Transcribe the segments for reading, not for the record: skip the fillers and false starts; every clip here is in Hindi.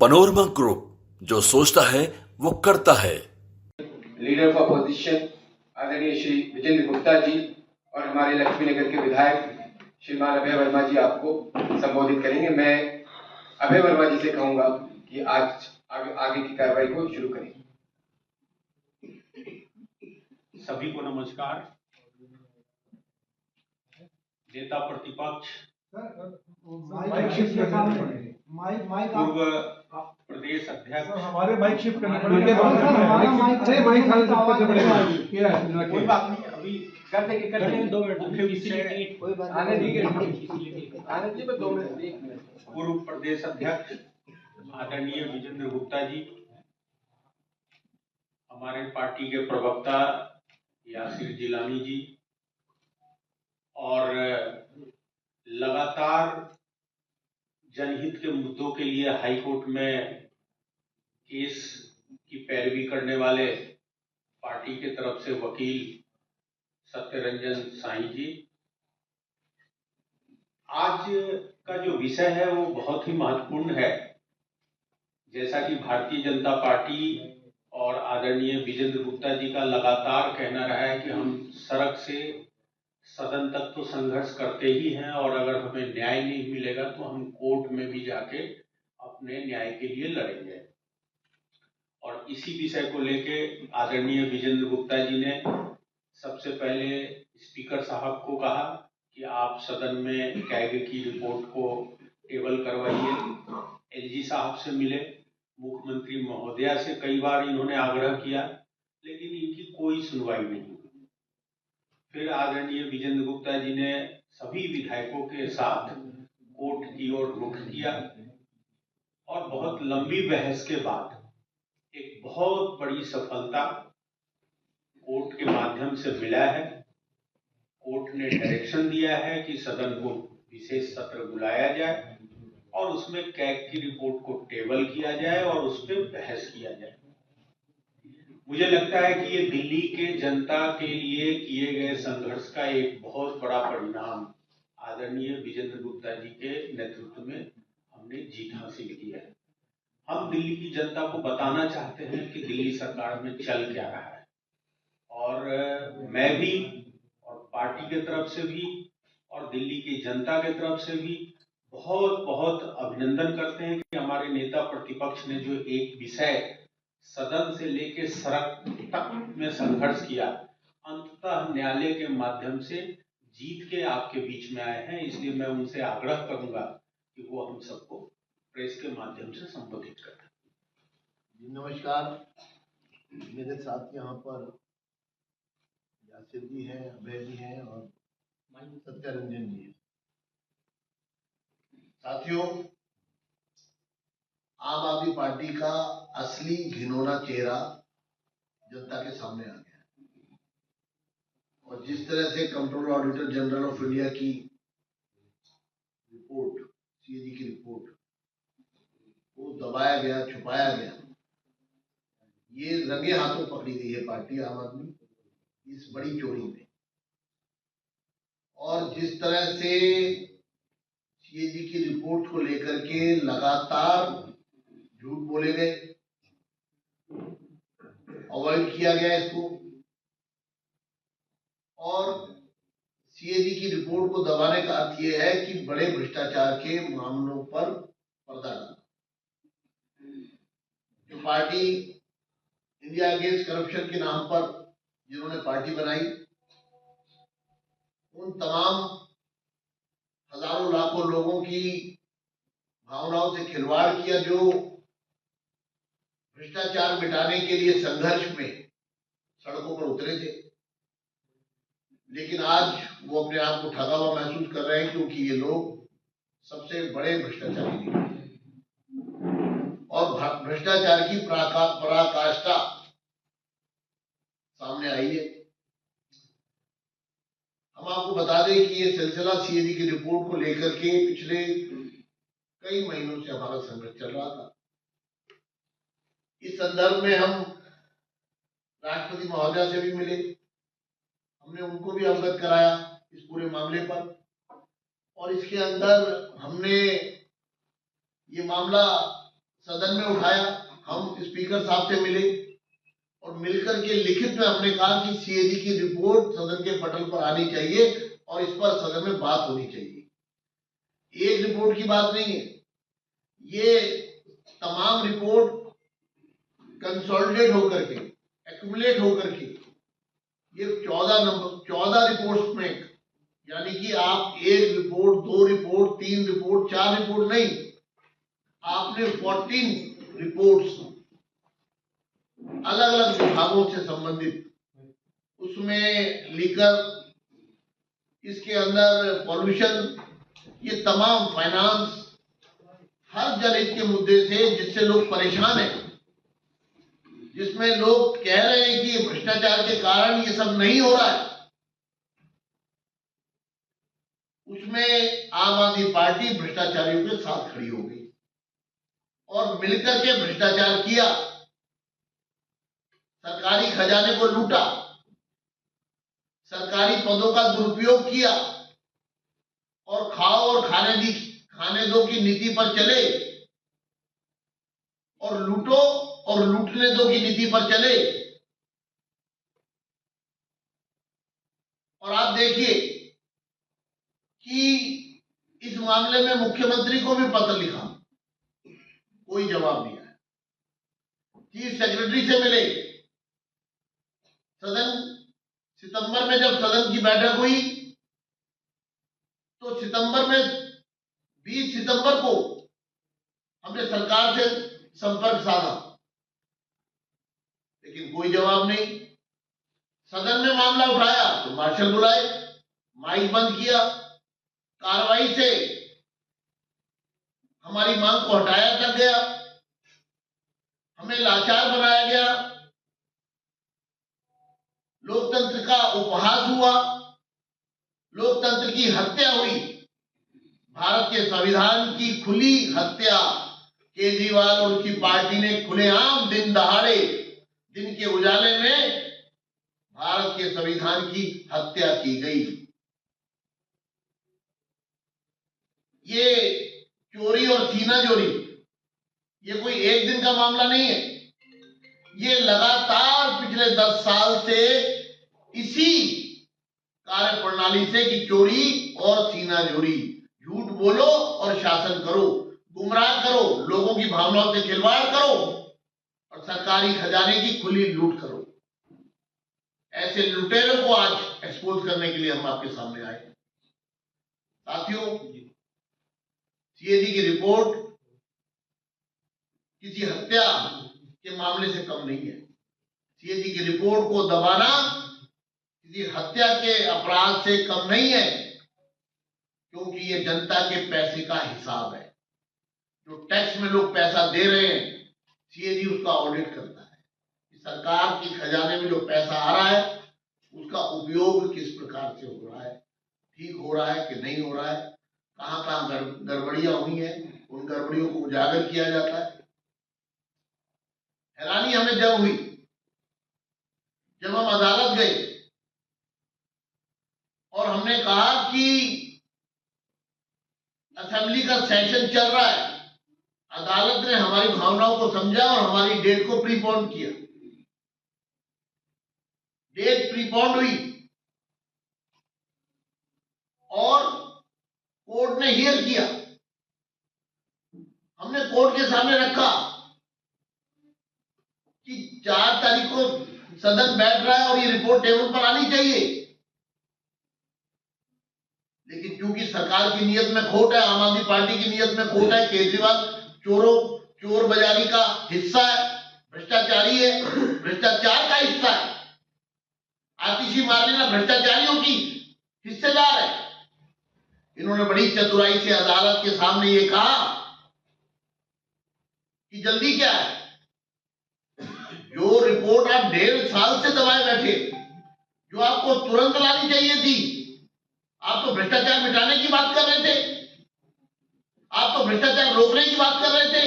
पनोरमा ग्रुप, जो सोचता है वो करता है। लीडर ऑफ अपोजिशन आदरणीय श्री विजेंद्र गुप्ता जी और हमारे लक्ष्मीनगर के विधायक श्रीमान अभय वर्मा जी आपको संबोधित करेंगे। मैं अभय वर्मा जी से कहूंगा कि आज आगे की कार्रवाई को शुरू करें। सभी को नमस्कार। नेता प्रतिपक्ष पूर्व प्रदेश अध्यक्ष हमारे माइक शिफ्ट करने कोई बात नहीं, अभी कर देंगे 2 मिनट मुख्य विषय आने दीजिए 2 मिनट 1 मिनट। पूर्व प्रदेश अध्यक्ष आदरणीय विजेंद्र गुप्ता जी, हमारे पार्टी के प्रवक्ता यासिर जिलानी जी और लगातार जनहित के मुद्दों के लिए हाई कोर्ट में केस की पैरवी करने वाले पार्टी के तरफ से वकील सत्यरंजन साई जी, आज का जो विषय है वो बहुत ही महत्वपूर्ण है। जैसा कि भारतीय जनता पार्टी और आदरणीय विजेंद्र गुप्ता जी का लगातार कहना रहा है कि हम सड़क से सदन तक तो संघर्ष करते ही हैं और अगर हमें न्याय नहीं मिलेगा तो हम कोर्ट में भी जाके अपने न्याय के लिए लड़ेंगे। और इसी विषय को लेके आदरणीय विजेंद्र गुप्ता जी ने सबसे पहले स्पीकर साहब को कहा कि आप सदन में कैग की रिपोर्ट को टेबल करवाइए। एलजी साहब से मिले, मुख्यमंत्री महोदया से कई बार इन्होंने आग्रह किया, लेकिन इनकी कोई सुनवाई नहीं हुई। फिर आदरणीय विजेंद्र गुप्ता जी ने सभी विधायकों के साथ कोर्ट की ओर रुख किया और बहुत लंबी बहस के बाद एक बहुत बड़ी सफलता कोर्ट के माध्यम से मिला है। कोर्ट ने डायरेक्शन दिया है कि सदन को विशेष सत्र बुलाया जाए और उसमें कैग की रिपोर्ट को टेबल किया जाए और उस पर बहस किया जाए। मुझे लगता है कि ये दिल्ली के जनता के लिए किए गए संघर्ष का एक बहुत बड़ा परिणाम आदरणीय विजेंद्र गुप्ता जी के नेतृत्व में हमने जीत हासिल की है। हम दिल्ली की जनता को बताना चाहते हैं कि दिल्ली सरकार में चल क्या रहा है और मैं भी और पार्टी के तरफ से भी और दिल्ली की जनता के तरफ से भी बहुत बहुत अभिनंदन करते हैं कि हमारे नेता प्रतिपक्ष ने जो एक विषय सदन से लेकर सड़क तक में संघर्ष किया, अंततः न्यायालय के माध्यम से जीत के आपके बीच में आए हैं। इसलिए मैं उनसे आग्रह करूंगा कि वो हम सबको प्रेस के माध्यम से संबोधित करें। नमस्कार, मेरे साथ यहाँ पर यासिर जी हैं, अभय जी हैं और सत्यरंजन जी हैं। साथियों, आम आदमी पार्टी का असली घिनौना चेहरा जनता के सामने आ गया है और जिस तरह से controller auditor general of India की रिपोर्ट, सीएजी की रिपोर्ट को दबाया गया, छुपाया गया, ये रंगे हाथों पकड़ी गई है पार्टी आम आदमी इस बड़ी चोरी में। और जिस तरह से सीएजी की रिपोर्ट को लेकर के लगातार झूठ बोले गए, अवॉइड किया गया इसको और सीएजी की रिपोर्ट को दबाने का अर्थ यह है कि बड़े भ्रष्टाचार के मामलों पर पर्दा डाला। जो पार्टी इंडिया अगेंस्ट करप्शन के नाम पर जिन्होंने पार्टी बनाई, उन तमाम हजारों लाखों लोगों की भावनाओं से खिलवाड़ किया जो भ्रष्टाचार मिटाने के लिए संघर्ष में सड़कों पर उतरे थे। लेकिन आज वो अपने आप को ठगा हुआ महसूस कर रहे हैं क्योंकि ये लोग सबसे बड़े भ्रष्टाचारी निकले और भ्रष्टाचार की पराकाष्ठा सामने आई है। हम आपको बता दें कि ये सिलसिला सीएजी की रिपोर्ट को लेकर के पिछले कई महीनों से हमारा संघर्ष चल रहा था। इस संदर्भ में हम राष्ट्रपति महोदया से भी मिले, हमने उनको भी अवगत कराया इस पूरे मामले पर और इसके अंदर हमने ये मामला सदन में उठाया, हम स्पीकर साहब से मिले और मिलकर के लिखित में हमने कहा कि सीएजी की रिपोर्ट सदन के पटल पर आनी चाहिए और इस पर सदन में बात होनी चाहिए। एक रिपोर्ट की बात नहीं है, ये तमाम रिपोर्ट कंसोलिडेट होकर के, एक्यूमुलेट होकर के ये 14 रिपोर्ट्स में, यानी कि आप एक रिपोर्ट, 2 रिपोर्ट, 3 रिपोर्ट, 4 रिपोर्ट नहीं, आपने 14 रिपोर्ट्स अलग अलग विभागों से संबंधित, उसमें लीकर, इसके अंदर पॉल्यूशन, ये तमाम फाइनेंस, हर जनहित के मुद्दे से जिससे लोग परेशान हैं, जिसमें लोग कह रहे हैं कि भ्रष्टाचार के कारण ये सब नहीं हो रहा है, उसमें आम आदमी पार्टी भ्रष्टाचारियों के साथ खड़ी हो गई और मिलकर के भ्रष्टाचार किया, सरकारी खजाने को लूटा, सरकारी पदों का दुरुपयोग किया और खाओ और खाने दो की नीति पर चले और लूटो और लूटने दो की नीति पर चले। और आप देखिए कि इस मामले में मुख्यमंत्री को भी पत्र लिखा, कोई जवाब नहीं आया। चीफ सेक्रेटरी से मिले, सितंबर में जब सदन की बैठक हुई तो 20 सितंबर को हमने सरकार से संपर्क साधा, लेकिन कोई जवाब नहीं। सदन में मामला उठाया तो मार्शल बुलाए, माइक बंद किया, कार्रवाई से हमारी मांग को हटाया तक गया, हमें लाचार बनाया गया, लोकतंत्र का उपहास हुआ, लोकतंत्र की हत्या हुई, भारत के संविधान की खुली हत्या केजरीवाल और उनकी पार्टी ने खुलेआम दिन दहाड़े, दिन के उजाले में भारत के संविधान की हत्या की गई। ये चोरी और सीना चोरी ये कोई एक दिन का मामला नहीं है, ये लगातार पिछले 10 साल से इसी कार्य प्रणाली से कि चोरी और सीना चोरी, झूठ बोलो और शासन करो, गुमराह करो, लोगों की भावनाओं से खिलवाड़ करो और सरकारी खजाने की खुली लूट करो। ऐसे लुटेरों को आज एक्सपोज करने के लिए हम आपके सामने आए। साथियों, सीएजी की रिपोर्ट किसी हत्या के मामले से कम नहीं है। सीएजी की रिपोर्ट को दबाना किसी हत्या के अपराध से कम नहीं है, क्योंकि ये जनता के पैसे का हिसाब है। जो टैक्स में लोग पैसा दे रहे हैं, सीएजी उसका ऑडिट करता है। सरकार की खजाने में जो पैसा आ रहा है उसका उपयोग किस प्रकार से हो रहा है, ठीक हो रहा है कि नहीं हो रहा है, कहां कहां गड़बड़ियां हुई हैं, उन गड़बड़ियों को उजागर किया जाता है। हैरानी हमें जब हुई जब हम अदालत गए और हमने कहा कि असेंबली का सेशन चल रहा है, अदालत ने हमारी भावनाओं को समझा और हमारी डेट को प्रीपोन किया। डेट प्रीपोन्ड हुई और कोर्ट ने हियर किया। हमने कोर्ट के सामने रखा कि 4 तारीख को सदन बैठ रहा है और ये रिपोर्ट टेबल पर आनी चाहिए, लेकिन क्योंकि सरकार की नीयत में खोट है, आम आदमी पार्टी की नीयत में खोट है, केजरीवाल चोर बाजारी का हिस्सा है, भ्रष्टाचारी है, भ्रष्टाचार का हिस्सा है, आतिशी मारलेना भ्रष्टाचारियों की हिस्सेदार है। इन्होंने बड़ी चतुराई से अदालत के सामने ये कहा कि जल्दी क्या है, जो रिपोर्ट आप 1.5 साल से दबाए बैठे, जो आपको तुरंत लानी चाहिए थी, आप तो भ्रष्टाचार मिटाने की बात कर रहे थे, आप तो भ्रष्टाचार रोकने की बात कर रहे थे,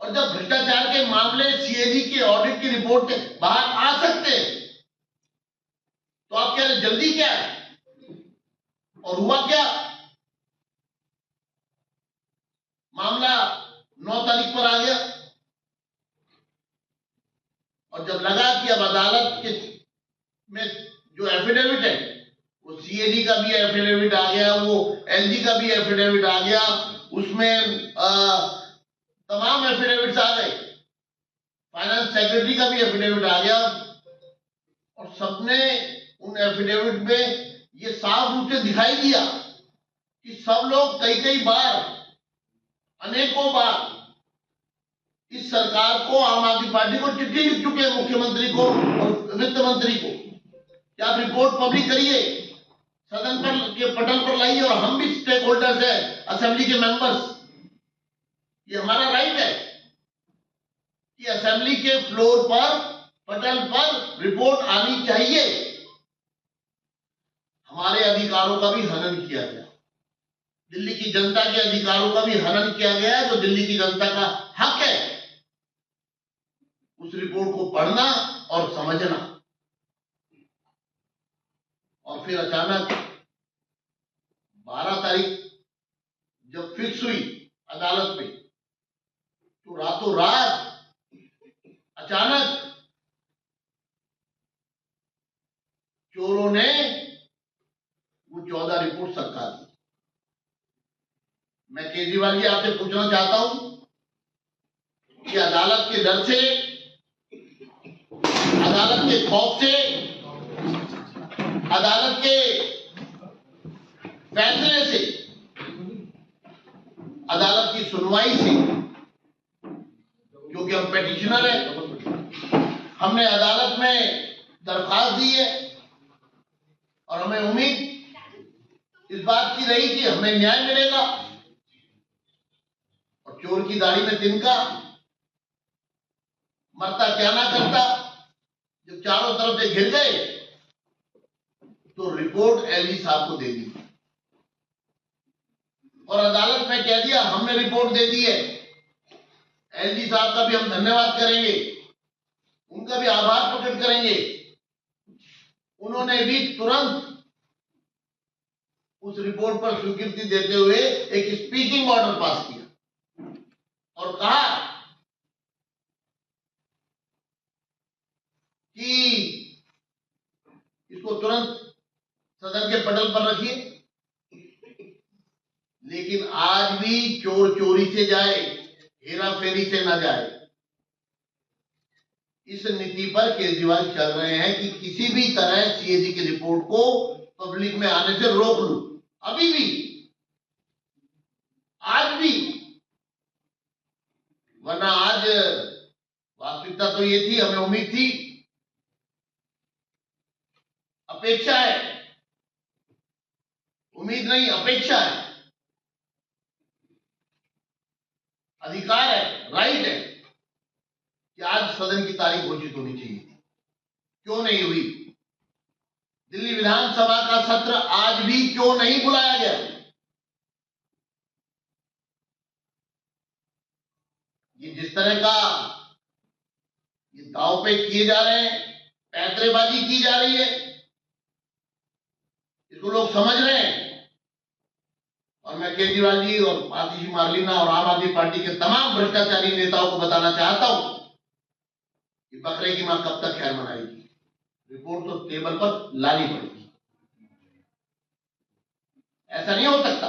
और जब भ्रष्टाचार के मामले सीएजी के ऑडिट की रिपोर्ट के बाहर आ सकते हैं तो आप कह रहे जल्दी क्या है, और हुआ क्या? मामला 9 तारीख पर आ गया, के में जो एफिडेविट है वो सीएडी का भी एफिडेविट आ गया, वो एलजी का भी एफिडेविट आ गया, उसमें तमाम एफिडेविट्स आ गए, फाइनेंस सेक्रेटरी का भी एफिडेविट आ गया और सबने उन एफिडेविट में ये साफ रूप से दिखाई दिया कि सब लोग कई कई बार, अनेकों बार इस सरकार को, आम आदमी पार्टी को चिट्ठी लिख चुके हैं, मुख्यमंत्री को और वित्त मंत्री को कि आप रिपोर्ट पब्लिक करिए, सदन पर के पटल पर लाइए और हम भी स्टेक होल्डर्स हैं, असेंबली के मेंबर्स, ये हमारा राइट है कि असेंबली के फ्लोर पर, पटल पर रिपोर्ट आनी चाहिए। हमारे अधिकारों का भी हनन किया गया, दिल्ली की जनता के अधिकारों का भी हनन किया गया है, जो दिल्ली की जनता का हक है उस रिपोर्ट को पढ़ना और समझना। और फिर अचानक 12 तारीख जब फिक्स हुई अदालत में, तो रातों रात अचानक चोरों ने वो 14 रिपोर्ट सरकार दी। मैं केजरीवाल जी आपसे पूछना चाहता हूं कि अदालत के डर से, अदालत के खौफ से, अदालत के फैसले से, अदालत की सुनवाई से, क्योंकि हम पेटिशनर हैं, हमने अदालत में दरखास्त दी है और हमें उम्मीद इस बात की रही कि हमें न्याय मिलेगा। और चोर की दाढ़ी में तिनका, मरता क्या ना करता, जब चारों तरफ से घिर गए तो रिपोर्ट एलजी साहब को दे दी और अदालत में कह दिया हमने रिपोर्ट दे दी है। एलजी साहब का भी हम धन्यवाद करेंगे, उनका भी आभार प्रकट करेंगे। उन्होंने भी तुरंत उस रिपोर्ट पर स्वीकृति देते हुए एक स्पीकिंग ऑर्डर पास किया और कहा कि इसको तुरंत सदन के पटल पर रखिए। लेकिन आज भी चोर चोरी से जाए, हेरा फेरी से ना जाए, इस नीति पर केजरीवाल चल रहे हैं कि किसी भी तरह सीएजी की रिपोर्ट को पब्लिक में आने से रोक लूं। अभी भी, आज भी, वरना आज वास्तविकता तो ये थी, हमें उम्मीद थी, अपेक्षा है, उम्मीद नहीं अपेक्षा है, अधिकार है, राइट है कि आज सदन की तारीख घोषित होनी चाहिए। क्यों नहीं हुई? दिल्ली विधानसभा का सत्र आज भी क्यों नहीं बुलाया गया? ये जिस तरह का ये दांव पे किए जा रहे हैं, पैंतरेबाजी की जा रही है, इसको लोग समझ रहे हैं। और मैं केजरीवाल जी और आतिशी मार्लिना और आम आदमी पार्टी के तमाम भ्रष्टाचारी नेताओं को बताना चाहता हूं कि बकरे की मां कब तक खैर मनाएगी। रिपोर्ट तो टेबल पर लानी पड़ेगी, ऐसा नहीं हो सकता।